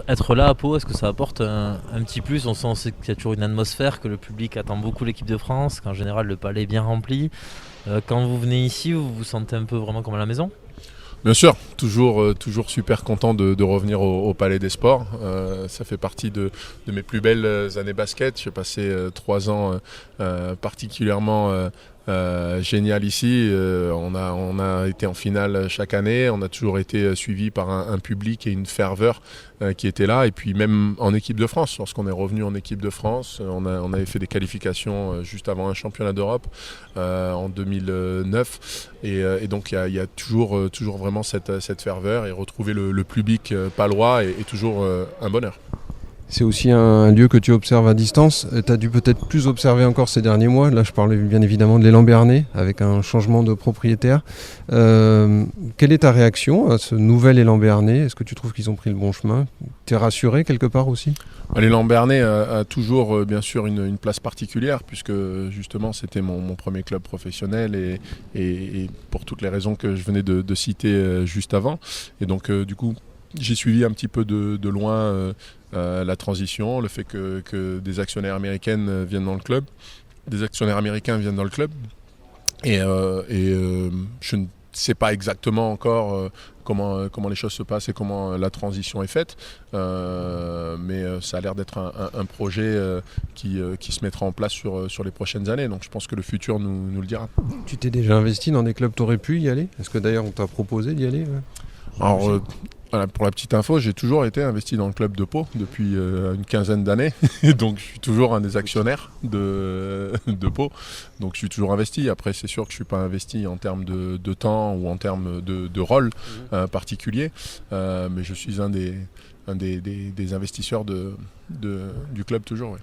Être là à Pau, est-ce que ça apporte un petit plus? On sait qu'il y a toujours une atmosphère, que le public attend beaucoup l'équipe de France, qu'en général le palais est bien rempli. Quand vous venez ici, vous vous sentez un peu vraiment comme à la maison? Bien sûr, toujours super content de revenir au Palais des Sports. Ça fait partie de mes plus belles années basket. J'ai passé 3 ans particulièrement génial ici. On a été en finale chaque année. On a toujours été suivi par un public et une ferveur qui était là. Et puis même en équipe de France, lorsqu'on est revenu en équipe de France, on avait fait des qualifications juste avant un championnat d'Europe en 2009. Et donc il y a toujours vraiment cette ferveur, et retrouver le public palois est toujours un bonheur. C'est aussi un lieu que tu observes à distance. Tu as dû peut-être plus observer encore ces derniers mois. Là, je parlais bien évidemment de l'élan Bernay, avec un changement de propriétaire. Quelle est ta réaction à ce nouvel élan Bernay? Est-ce que tu trouves qu'ils ont pris le bon chemin? Tu es rassuré quelque part aussi? L'élan Bernay a toujours bien sûr une place particulière, puisque justement c'était mon premier club professionnel, et pour toutes les raisons que je venais de citer juste avant. Et donc du coup, j'ai suivi un petit peu de loin la transition, le fait que des actionnaires américains viennent dans le club. Je ne sais pas exactement encore comment les choses se passent et comment la transition est faite, mais ça a l'air d'être un projet qui se mettra en place sur les prochaines années. Donc je pense que le futur nous le dira. Tu t'es déjà investi dans des clubs, tu aurais pu y aller? Est-ce que d'ailleurs on t'a proposé d'y aller? Alors, voilà, pour la petite info, j'ai toujours été investi dans le club de Pau depuis une quinzaine d'années. Donc je suis toujours un des actionnaires de Pau. Donc je suis toujours investi. Après, c'est sûr que je ne suis pas investi en termes de temps ou en termes de rôle particulier. Mais je suis un des investisseurs du club toujours. Ouais.